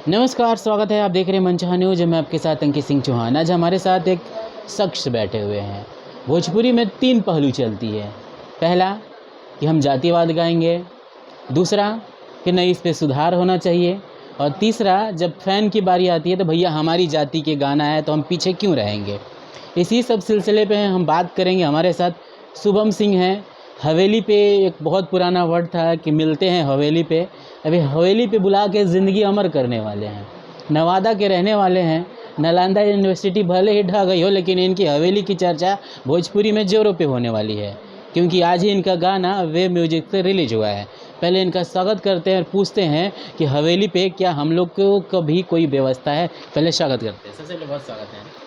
नमस्कार, स्वागत है। आप देख रहे हैं मनचाहा न्यूज़। मैं आपके साथ अंकित सिंह चौहान। आज हमारे साथ एक शख्स बैठे हुए हैं। भोजपुरी में 3 पहलू चलती है। पहला कि हम जातिवाद गाएंगे, दूसरा कि नहीं, इस पे सुधार होना चाहिए, और तीसरा जब फ़ैन की बारी आती है तो भैया हमारी जाति के गाना है तो हम पीछे क्यों रहेंगे। इसी सब सिलसिले पे हम बात करेंगे। हमारे साथ शुभम सिंह हैं। हवेली पे एक बहुत पुराना वर्ड था कि मिलते हैं हवेली पे। अभी हवेली पे बुला के ज़िंदगी अमर करने वाले हैं। नवादा के रहने वाले हैं। नालंदा यूनिवर्सिटी भले ही ढह गई हो, लेकिन इनकी हवेली की चर्चा भोजपुरी में ज़ोरों पे होने वाली है, क्योंकि आज ही इनका गाना वेव म्यूजिक से रिलीज हुआ है। पहले इनका स्वागत करते हैं और पूछते हैं कि हवेली पे क्या हम लोग को कभी कोई व्यवस्था है। पहले स्वागत करते हैं। सबसे पहले बहुत स्वागत है।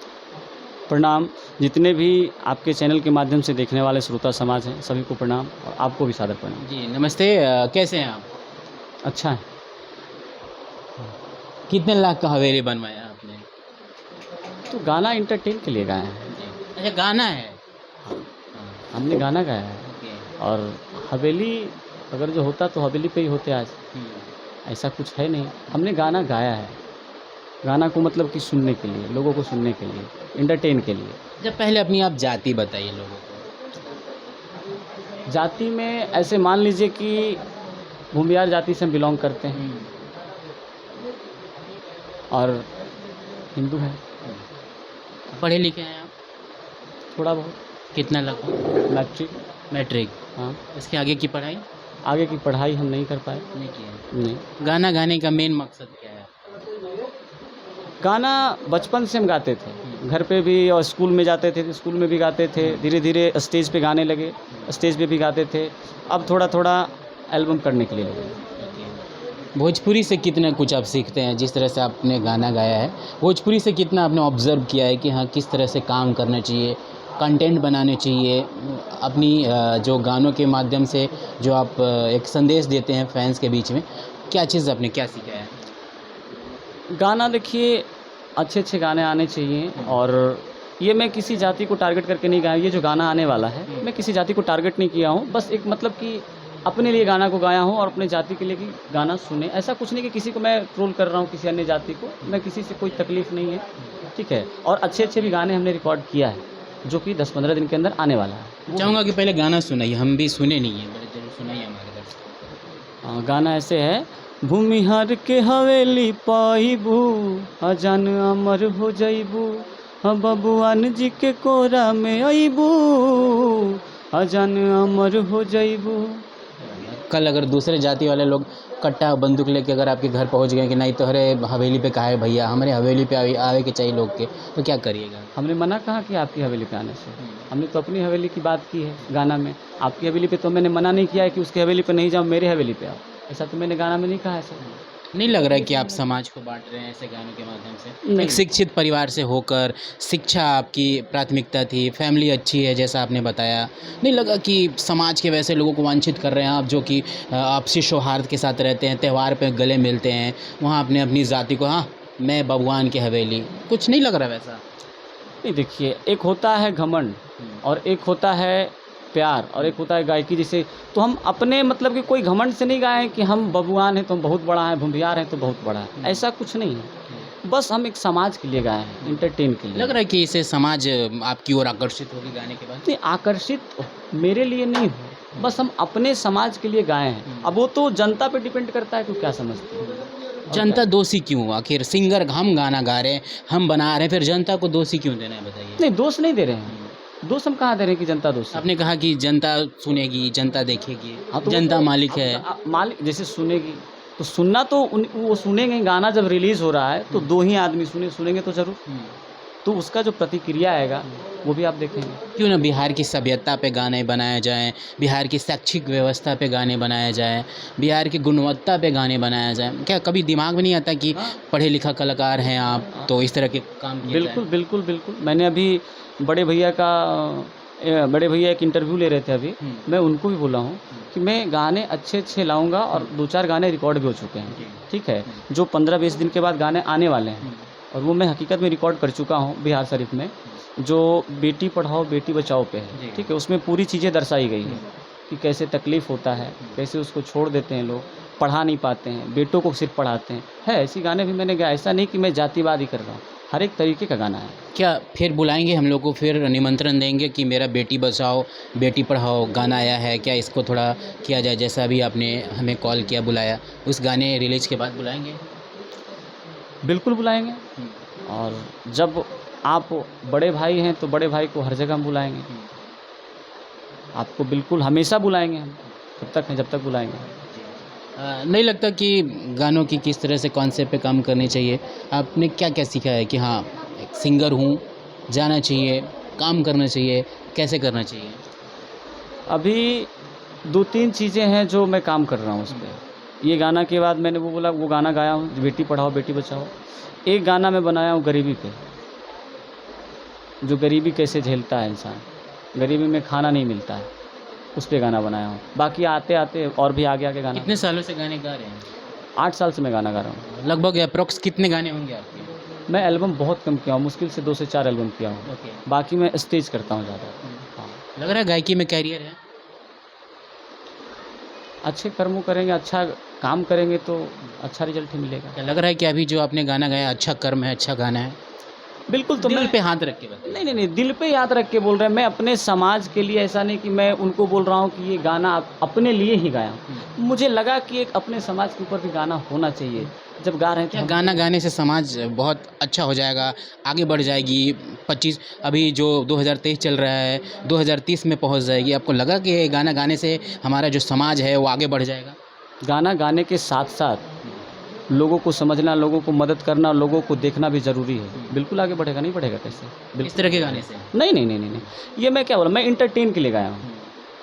प्रणाम। जितने भी आपके चैनल के माध्यम से देखने वाले श्रोता समाज हैं, सभी को प्रणाम, और आपको भी सादर प्रणाम। जी नमस्ते। कैसे हैं आप? अच्छा है। कितने लाख का हवेली बनवाया आपने? तो गाना इंटरटेन के लिए गाए हैं। अच्छा, गाना है। हमने गाना गाया है। ओके। और हवेली अगर जो होता तो हवेली पे ही होते आज। ऐसा कुछ है नहीं, हमने गाना गाया है। गाना को मतलब कि सुनने के लिए, लोगों को सुनने के लिए, इंटरटेन के लिए। जब पहले अपनी आप जाति बताइए लोगों को। जाति में ऐसे मान लीजिए कि भूमियार जाति से हम बिलोंग करते हैं और हिंदू हैं। पढ़े लिखे हैं आप? थोड़ा बहुत। कितना लगभग? मैट्रिक। मैट्रिक। हाँ। इसके आगे की पढ़ाई आगे की पढ़ाई हम नहीं कर पाए। नहीं की है। नहीं। गाना गाने का मेन मकसद क्या है? गाना बचपन से हम गाते थे, घर पे भी, और स्कूल में जाते थे तो स्कूल में भी गाते थे। धीरे धीरे स्टेज पे गाने लगे, स्टेज पे भी गाते थे। अब थोड़ा थोड़ा एल्बम करने के लिए लगे। भोजपुरी से कितना कुछ आप सीखते हैं? जिस तरह से आपने गाना गाया है, भोजपुरी से कितना आपने ऑब्ज़र्व किया है कि हाँ, किस तरह से काम करना चाहिए, कंटेंट बनाने चाहिए अपनी जो गानों के माध्यम से जो आप एक संदेश देते हैं फैंस के बीच में, क्या चीज़ आपने क्या सीखा है? गाना देखिए, अच्छे अच्छे गाने आने चाहिए। और ये मैं किसी जाति को टारगेट करके नहीं गाया। ये जो गाना आने वाला है, मैं किसी जाति को टारगेट नहीं किया हूँ। बस एक मतलब कि अपने लिए गाना को गाया हूँ और अपने जाति के लिए कि गाना सुने। ऐसा कुछ नहीं कि किसी को मैं ट्रोल कर रहा हूँ, किसी अन्य जाति को। मैं किसी से कोई तकलीफ़ नहीं है, ठीक है। और अच्छे अच्छे भी गाने हमने रिकॉर्ड किया है, जो कि 10-15 दिन के अंदर आने वाला है। चाहूँगा कि पहले गाना सुनाइए, हम भी सुने नहीं हैं, बड़े ज़रूर सुनाइए हमारे दर्शकों। गाना ऐसे है। भूमिहार के हवेली पाइबू, अजान अमर हो जाइबू, बबुआन जी के कोरा में आइबू, अजान अमर हो जाइबू। कल अगर दूसरे जाति वाले लोग कट्टा बंदूक लेके अगर आपके घर पहुंच गए कि नहीं तोहरे हवेली पे काहे भैया, हमारे हवेली पे आवे के चाहिए लोग के, तो क्या करिएगा? हमने मना कहाँ किया आपकी हवेली पे आने से। हमने तो अपनी हवेली की बात की है गाना में। आपकी हवेली पे तो मैंने मना नहीं किया है कि उसकी हवेली पे नहीं जाओ, मेरे हवेली पे आओ। ऐसा तो मैंने गाना में नहीं कहा है सर। नहीं लग रहा है कि आप समाज को बांट रहे हैं ऐसे गानों के माध्यम से? नहीं। एक शिक्षित परिवार से होकर शिक्षा आपकी प्राथमिकता थी, फैमिली अच्छी है जैसा आपने बताया, नहीं लगा कि समाज के वैसे लोगों को वांछित कर रहे हैं आप, जो कि आपसी सौहार्द के साथ रहते हैं, त्यौहार पे गले मिलते हैं, वहाँ अपने अपनी जाति को, हाँ मैं बबुआन की हवेली, कुछ नहीं लग रहा वैसा? नहीं, देखिए, एक होता है घमंड और एक होता है प्यार और एक होता है गायकी। जैसे तो हम अपने मतलब कि कोई घमंड से नहीं गाए कि हम बबुआन हैं तो हम बहुत बड़ा है, भूमिहार हैं तो बहुत बड़ा है, ऐसा कुछ नहीं है। बस हम एक समाज के लिए गाए हैं, इंटरटेन के लिए। लग रहा है कि इससे समाज आपकी ओर आकर्षित होगी गाने के बाद? नहीं, आकर्षित मेरे लिए नहीं हो, बस हम अपने समाज के लिए गाए हैं। अब वो तो जनता पे डिपेंड करता है कि क्या समझते हैं। जनता दोषी क्यों? आखिर सिंगर हम गाना गा रहे हैं, हम बना रहे हैं, फिर जनता को दोषी क्यों देना है बताइए? नहीं, दोष नहीं दे रहे हैं। दोष हम कहाँ दे रहे हैं कि जनता दोष है? आपने कहा कि जनता सुनेगी, जनता देखेगी, हाँ, तो जनता मालिक है। मालिक जैसे सुनेगी तो सुनना तो वो सुनेंगे। गाना जब रिलीज़ हो रहा है तो 2 ही आदमी सुनेंगे तो ज़रूर। तो उसका जो प्रतिक्रिया आएगा वो भी आप देखेंगे। क्यों ना बिहार की सभ्यता पे गाने बनाए जाएं, बिहार की शैक्षिक व्यवस्था पे गाने बनाए जाएं, बिहार की गुणवत्ता पे गाने बनाया जाए? क्या कभी दिमाग में नहीं आता कि पढ़े लिखा कलाकार हैं आप, तो इस तरह के काम किए बिल्कुल बिल्कुल बिल्कुल। मैंने अभी बड़े भैया एक इंटरव्यू ले रहे थे अभी। मैं उनको भी बोला हूँ कि मैं गाने अच्छे अच्छे लाऊंगा, और 2-4 गाने रिकॉर्ड भी हो चुके हैं, ठीक है, जो 15-20 दिन के बाद गाने आने वाले हैं। और वो मैं हकीकत में रिकॉर्ड कर चुका हूँ बिहार शरीफ में, जो बेटी पढ़ाओ बेटी बचाओ पे है, ठीक है। उसमें पूरी चीज़ें दर्शाई गई है कि कैसे तकलीफ़ होता है, कैसे उसको छोड़ देते हैं लोग, पढ़ा नहीं पाते हैं, बेटों को सिर्फ पढ़ाते हैं, है ऐसी गाने भी मैंने गाए। ऐसा नहीं कि मैं जातिवाद ही कर रहा हूँ, हर एक तरीके का गाना है। क्या फिर बुलाएंगे हम लोग को, फिर निमंत्रण देंगे कि मेरा बेटी बचाओ बेटी पढ़ाओ गाना आया है, क्या इसको थोड़ा किया जाए, जैसा अभी आपने हमें कॉल किया बुलाया, उस गाने रिलीज के बाद बुलाएंगे? बिल्कुल बुलाएंगे। और जब आप बड़े भाई हैं तो बड़े भाई को हर जगह हम बुलाएंगे, आपको बिल्कुल हमेशा बुलाएंगे हम, जब तक हैं जब तक बुलाएंगे। नहीं लगता कि गानों की किस तरह से कॉन्सेप्ट पे काम करनी चाहिए? आपने क्या क्या सीखा है कि हाँ एक सिंगर हूँ, जाना चाहिए, काम करना चाहिए, कैसे करना चाहिए? अभी 2-3 चीज़ें हैं जो मैं काम कर रहा हूँ उस पे। ये गाना के बाद मैंने वो बोला, वो गाना गाया हूँ बेटी पढ़ाओ बेटी बचाओ। एक गाना मैं बनाया हूँ गरीबी पे, जो गरीबी कैसे झेलता है इंसान, गरीबी में खाना नहीं मिलता है, उस पे गाना बनाया हूँ। बाकी आते आते और भी आगे आगे गाना। कितने सालों से गाने गा रहे हैं? 8 साल से मैं गाना गा रहा हूँ। लगभग अप्रोक्स कितने गाने होंगे आपके? मैं एल्बम बहुत कम किया हूँ, मुश्किल से 2 से 4 एल्बम किया हूँ। ओके। बाकी मैं स्टेज करता हूँ ज़्यादा। हाँ, लग रहा है गायकी में कैरियर है? अच्छे कर्मों करेंगे, अच्छा काम करेंगे तो अच्छा रिजल्ट ही मिलेगा। क्या लग रहा है कि अभी जो आपने गाना गाया अच्छा कर्म है, अच्छा गाना है? बिल्कुल। तो दिल मैं पे हाथ रख के बताइए। नहीं, दिल पे याद रख के बोल रहे हैं। मैं अपने समाज के लिए, ऐसा नहीं कि मैं उनको बोल रहा हूँ कि ये गाना अपने लिए ही गाया हूँ। मुझे लगा कि एक अपने समाज के ऊपर भी गाना होना चाहिए। जब गा रहे हैं तो क्या हम गाना गाने से समाज बहुत अच्छा हो जाएगा, आगे बढ़ जाएगी? 25 अभी जो 2023 चल रहा है 2030 में पहुंच जाएगी, आपको लगा कि ये गाना गाने से हमारा जो समाज है वो आगे बढ़ जाएगा? गाना गाने के साथ-साथ लोगों को समझना, लोगों को मदद करना, लोगों को देखना भी ज़रूरी है। बिल्कुल आगे बढ़ेगा, नहीं बढ़ेगा कैसे? इस तरह के गाने से? नहीं। ये मैं क्या बोला, मैं एंटरटेन के लिए गाया हूँ।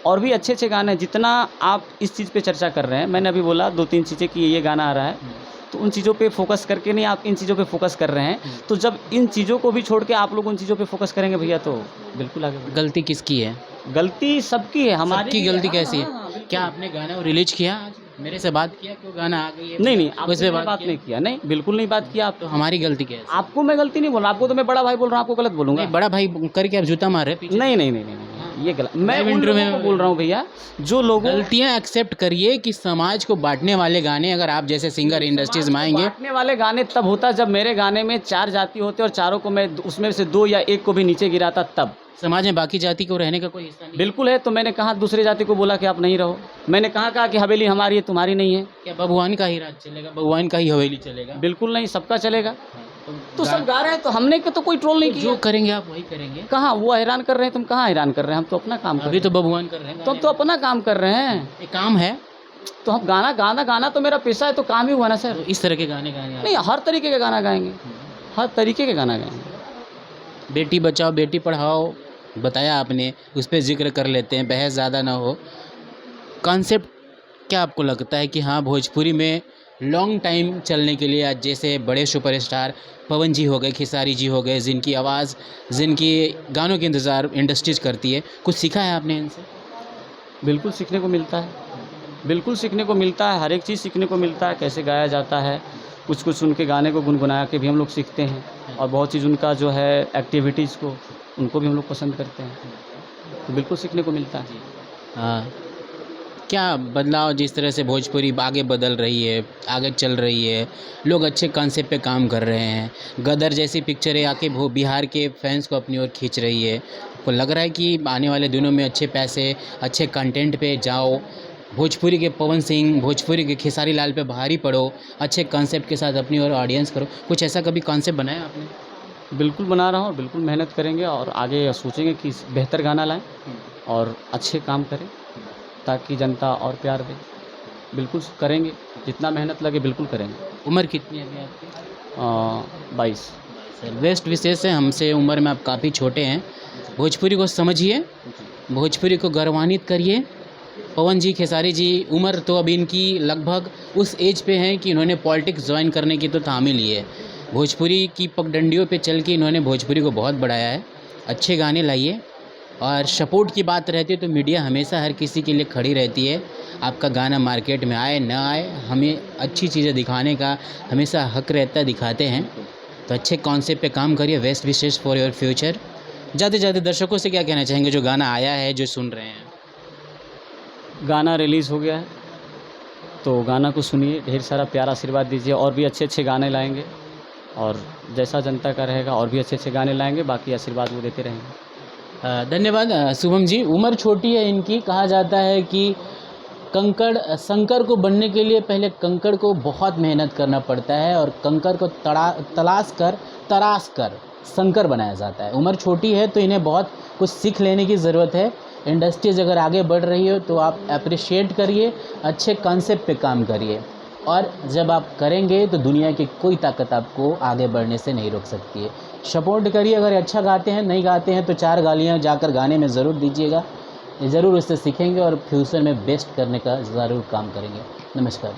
और भी अच्छे-अच्छे गाने हैं। जितना आप इस चीज़ पे चर्चा कर रहे हैं, मैंने अभी बोला 2-3 चीज़ें कि ये गाना आ रहा है, तो उन चीज़ों पे फोकस करके नहीं, आप इन चीज़ों पे फोकस कर रहे हैं। तो जब इन चीज़ों को भी छोड़ के आप लोग उन चीज़ों पे फोकस करेंगे भैया, तो बिल्कुल आगे बढ़ेंगे। गलती किसकी है? गलती सबकी है, हमारी सबकी भी है। गलती हाँ, कैसी है? हाँ, हाँ, बिल्कुल। क्या आपने गाना रिलीज किया आज? मेरे से बात किया क्यों गाना आ गई है? नहीं, उस आपसे पे मैंने बात नहीं किया। नहीं, बिल्कुल नहीं बात किया आप। तो हमारी गलती क्या है? आपको मैं गलती नहीं बोल रहा, आपको तो मैं बड़ा भाई बोल रहा हूँ, आपको गलत बोलूँगा? नहीं, बड़ा भाई करके आप जूता मार रहे हैं पीछे। नहीं, ये गलत। मैं लाइव उन इंटरव्यू लोगों में को बोल रहा हूँ भैया, जो लोगों गलतियां एक्सेप्ट करिए कि समाज को बांटने वाले गाने अगर आप जैसे सिंगर इंडस्ट्रीज में आएंगे। बाँटने वाले गाने तब होता जब मेरे गाने में 4 जाति होते और चारों को मैं उसमें से 2 या 1 को भी नीचे गिराता तब। समाज में बाकी जाति को रहने का कोई हिस्सा नहीं? बिल्कुल है। तो मैंने कहा दूसरे जाति को बोला कि आप नहीं रहो। मैंने कहा कि हवेली हमारी है, तुम्हारी नहीं है। क्या भगवान का ही राज चलेगा, भगवान का ही हवेली चलेगा? बिल्कुल नहीं, सबका चलेगा। तो गा- सब गा रहे हैं तो हमने तो कोई ट्रोल नहीं तो किया। जो करेंगे आप वही करेंगे। कहाँ वो हैरान कर रहे हैं, तुम कहाँ हैरान कर रहे हैं? हम तो अपना काम कर अभी रहे तो भगवान कर रहे हैं हैं। तो हम तो अपना काम कर रहे हैं। ये काम है, तो हम गाना तो मेरा पेशा है, तो काम ही हुआ ना सर। तो इस तरह के गाने गाएंगे आप। नहीं, हर तरीके के गाना गाएंगे, हर तरीके के गाना गाएंगे। बेटी बचाओ बेटी पढ़ाओ बताया आपने, उस पर जिक्र कर लेते हैं, बहस ज़्यादा ना हो। कॉन्सेप्ट क्या आपको लगता है कि हाँ भोजपुरी में लॉन्ग टाइम चलने के लिए आज जैसे बड़े सुपरस्टार पवन जी हो गए, खेसारी जी हो गए, जिनकी आवाज़ जिनकी गानों के इंतज़ार इंडस्ट्रीज करती है, कुछ सीखा है आपने इनसे? बिल्कुल सीखने को मिलता है, बिल्कुल सीखने को मिलता है, हर एक चीज़ सीखने को मिलता है, कैसे गाया जाता है। कुछ उनके गाने को गुनगुना के भी हम लोग सीखते हैं, और बहुत चीज़ उनका जो है एक्टिविटीज़ को, उनको भी हम लोग पसंद करते हैं। तो बिल्कुल सीखने को मिलता है। हाँ, क्या बदलाव जिस तरह से भोजपुरी आगे बदल रही है, आगे चल रही है, लोग अच्छे कॉन्सेप्ट पे काम कर रहे हैं, गदर जैसी पिक्चरें आके बिहार के फैंस को अपनी ओर खींच रही है, आपको लग रहा है कि आने वाले दिनों में अच्छे पैसे अच्छे कंटेंट पे जाओ, भोजपुरी के पवन सिंह, भोजपुरी के खेसारी लाल पे भारी पड़ो, अच्छे कॉन्सेप्ट के साथ अपनी ओर ऑडियंस करो? कुछ ऐसा कभी कॉन्सेप्ट बनाया आपने? बिल्कुल बना रहा हूँ, और बिल्कुल मेहनत करेंगे, और आगे सोचेंगे कि बेहतर गाना लाएँ और अच्छे काम करें, ताकि जनता और प्यार दे। बिल्कुल करेंगे, जितना मेहनत लगे बिल्कुल करेंगे। उम्र कितनी है अभी आपकी? 22। सर बेस्ट विशेष है, हमसे उम्र में आप काफ़ी छोटे हैं। भोजपुरी को समझिए, भोजपुरी को गौरवान्वित करिए। पवन जी, खेसारी जी, उम्र तो अभी इनकी लगभग उस एज पे हैं कि इन्होंने पॉलिटिक्स ज्वाइन करने की तो थामी ली है। भोजपुरी की पगडंडियों पे चल के इन्होंने भोजपुरी को बहुत बढ़ाया है। अच्छे गाने लाइए, और सपोर्ट की बात रहती है तो मीडिया हमेशा हर किसी के लिए खड़ी रहती है। आपका गाना मार्केट में आए ना आए, हमें अच्छी चीज़ें दिखाने का हमेशा हक रहता है, दिखाते हैं। तो अच्छे कॉन्सेप्ट पे काम करिए। Best wishes for your future. जाते जाते दर्शकों से क्या कहना चाहेंगे जो गाना आया है, जो सुन रहे हैं? गाना रिलीज़ हो गया है, तो गाना को सुनिए, ढेर सारा प्यार आशीर्वाद दीजिए, और भी अच्छे अच्छे गाने लाएंगे, और जैसा जनता का रहेगा और भी अच्छे अच्छे गाने लाएंगे, बाकी आशीर्वाद वो देते रहेंगे। धन्यवाद शुभम जी। उम्र छोटी है इनकी, कहा जाता है कि कंकड़ को बनने के लिए पहले कंकड़ को बहुत मेहनत करना पड़ता है और कंकड़ को तराश कर शंकर बनाया जाता है। उम्र छोटी है तो इन्हें बहुत कुछ सीख लेने की ज़रूरत है। इंडस्ट्रीज अगर आगे बढ़ रही हो तो आप अप्रिशिएट करिए, अच्छे कॉन्सेप्ट पे काम करिए, और जब आप करेंगे तो दुनिया की कोई ताकत आपको आगे बढ़ने से नहीं रोक सकती है। सपोर्ट करिए, अगर अच्छा गाते हैं, नहीं गाते हैं तो 4 गालियाँ जाकर गाने में ज़रूर दीजिएगा, ज़रूर उससे सीखेंगे और फ्यूचर में बेस्ट करने का ज़रूर काम करेंगे। नमस्कार।